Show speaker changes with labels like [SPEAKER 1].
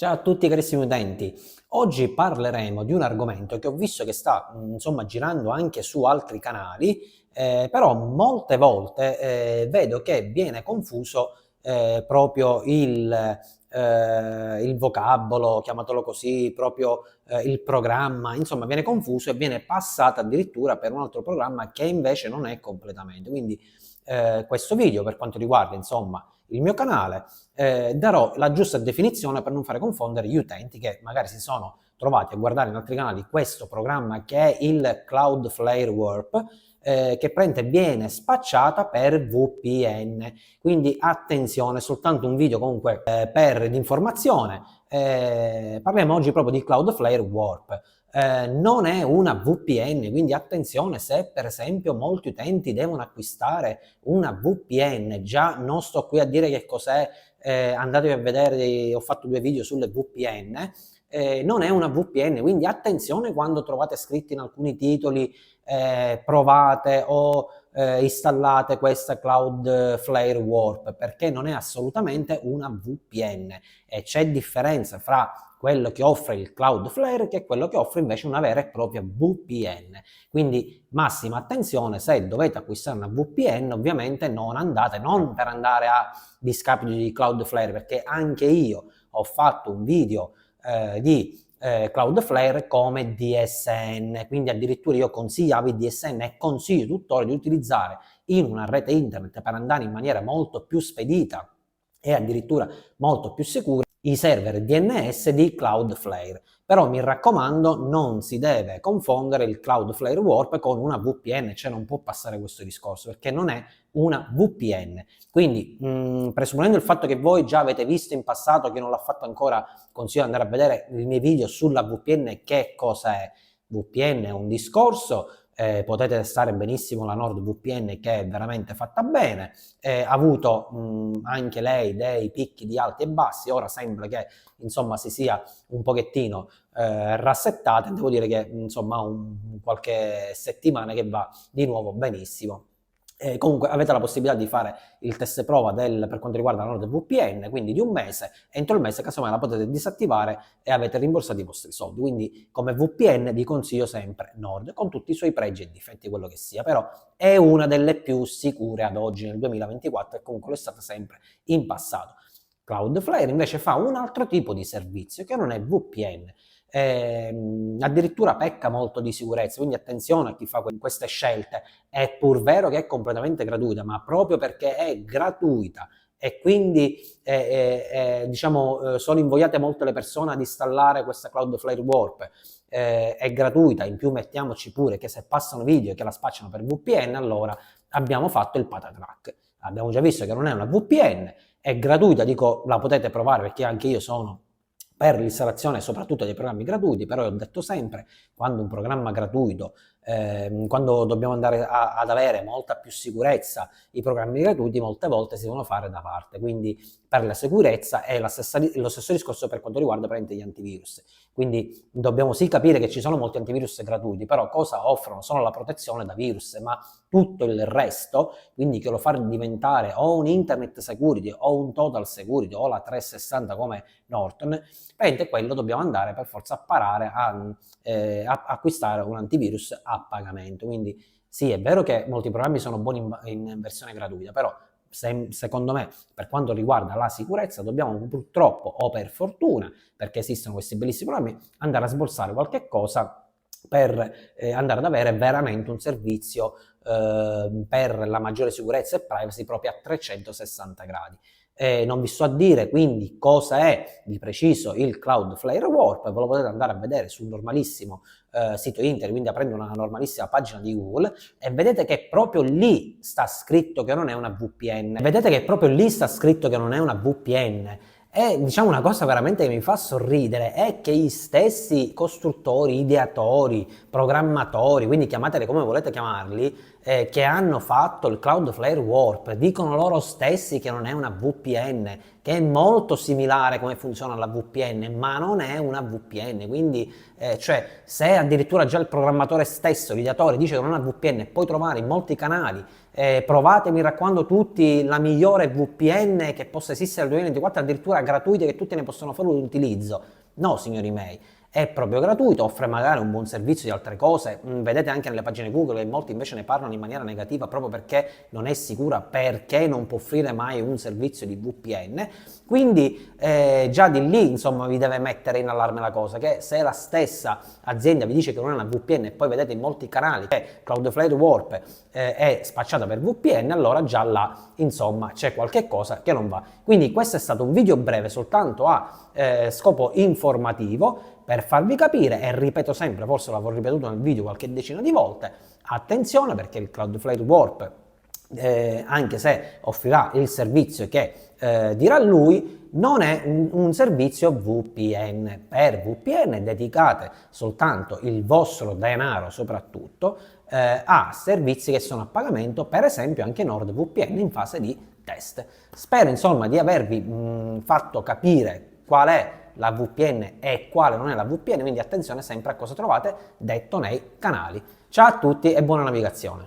[SPEAKER 1] Ciao a tutti carissimi utenti, oggi parleremo di un argomento che ho visto che sta insomma girando anche su altri canali, però molte volte vedo che viene confuso proprio il vocabolo, chiamatelo così, proprio il programma, insomma viene confuso e viene passato addirittura per un altro programma che invece non è completamente. Quindi questo video per quanto riguarda insomma il mio canale darò la giusta definizione per non fare confondere gli utenti che magari si sono trovati a guardare in altri canali questo programma che è il Cloudflare Warp, che praticamente viene spacciata per VPN. Quindi attenzione, soltanto un video comunque di informazione. Parliamo oggi proprio di Cloudflare Warp. Non è una VPN, quindi attenzione se per esempio molti utenti devono acquistare una VPN, già non sto qui a dire che cos'è, andatevi a vedere, ho fatto 2 video sulle VPN, non è una VPN, quindi attenzione quando trovate scritto in alcuni titoli provate o installate questa Cloudflare Warp, perché non è assolutamente una VPN e c'è differenza fra quello che offre il Cloudflare che è quello che offre invece una vera e propria VPN. Quindi massima attenzione, se dovete acquistare una VPN ovviamente non per andare a discapito di Cloudflare, perché anche io ho fatto un video di Cloudflare come DSN, quindi addirittura io consigliavo il DSN e consiglio tuttora di utilizzare in una rete internet per andare in maniera molto più spedita e addirittura molto più sicura i server DNS di Cloudflare. Però mi raccomando, non si deve confondere il Cloudflare Warp con una VPN, cioè non può passare questo discorso perché non è una VPN. Quindi, presupponendo il fatto che voi già avete visto in passato, chi non l'ha fatto ancora, consiglio di andare a vedere i miei video sulla VPN, che cosa è. VPN è un discorso, potete testare benissimo la NordVPN che è veramente fatta bene, ha avuto anche lei dei picchi di alti e bassi, ora sembra che insomma si sia un pochettino rassettata e devo dire che insomma qualche settimana che va di nuovo benissimo. Comunque avete la possibilità di fare il test prova per quanto riguarda la NordVPN, quindi di un mese, entro il mese casomai la potete disattivare e avete rimborsato i vostri soldi. Quindi come VPN vi consiglio sempre Nord, con tutti i suoi pregi e difetti, quello che sia, però è una delle più sicure ad oggi nel 2024 e comunque lo è stata sempre in passato. Cloudflare invece fa un altro tipo di servizio che non è VPN, addirittura pecca molto di sicurezza, quindi attenzione a chi fa queste scelte. È pur vero che è completamente gratuita, ma proprio perché è gratuita e quindi diciamo, sono invogliate molte le persone ad installare questa Cloudflare Warp, è gratuita, in più mettiamoci pure che se passano video che la spacciano per VPN, allora abbiamo fatto il patatrack. Abbiamo già visto che non è una VPN, è gratuita, dico la potete provare perché anche io sono per l'installazione soprattutto dei programmi gratuiti, però ho detto sempre, quando un programma gratuito, quando dobbiamo andare ad avere molta più sicurezza, i programmi gratuiti molte volte si devono fare da parte, quindi per la sicurezza è lo stesso discorso per quanto riguarda gli antivirus. Quindi dobbiamo sì capire che ci sono molti antivirus gratuiti, però cosa offrono? Solo la protezione da virus, ma tutto il resto, quindi che lo fa diventare o un internet security o un total security o la 360 come Norton, quello dobbiamo andare per forza a parare a acquistare un antivirus a pagamento. Quindi sì, è vero che molti programmi sono buoni in versione gratuita, però secondo me per quanto riguarda la sicurezza dobbiamo purtroppo o per fortuna, perché esistono questi bellissimi programmi, andare a sborsare qualche cosa per andare ad avere veramente un servizio per la maggiore sicurezza e privacy proprio a 360 gradi. Non vi sto a dire quindi cosa è di preciso il Cloudflare Warp, ve lo potete andare a vedere su un normalissimo sito internet, quindi aprendo una normalissima pagina di Google e vedete che proprio lì sta scritto che non è una VPN. Vedete che proprio lì sta scritto che non è una VPN. E diciamo una cosa veramente che mi fa sorridere è che gli stessi costruttori, ideatori, programmatori, quindi chiamateli come volete chiamarli, che hanno fatto il Cloudflare Warp, dicono loro stessi che non è una VPN, che è molto similare come funziona la VPN, ma non è una VPN. Quindi, cioè, se addirittura già il programmatore stesso, l'ideatore, dice che non è una VPN, puoi trovare in molti canali provate, mi raccomando tutti, la migliore VPN che possa esistere nel 2024, addirittura gratuite, che tutti ne possono fare un utilizzo. No, signori miei, è proprio gratuito, offre magari un buon servizio di altre cose. Vedete anche nelle pagine Google che molti invece ne parlano in maniera negativa proprio perché non è sicura, perché non può offrire mai un servizio di VPN. Quindi già di lì insomma vi deve mettere in allarme la cosa, che se la stessa azienda vi dice che non è una VPN e poi vedete in molti canali che Cloudflare Warp è spacciata per VPN, allora già là insomma c'è qualche cosa che non va. Quindi questo è stato un video breve soltanto a scopo informativo, per farvi capire, e ripeto sempre, forse l'avrò ripetuto nel video qualche decina di volte, attenzione perché il Cloudflare Warp, anche se offrirà il servizio che dirà lui, non è un servizio VPN. Per VPN dedicate soltanto il vostro denaro soprattutto a servizi che sono a pagamento, per esempio anche NordVPN in fase di test. Spero insomma di avervi fatto capire qual è la VPN e quale non è la VPN, quindi attenzione sempre a cosa trovate detto nei canali. Ciao a tutti e buona navigazione!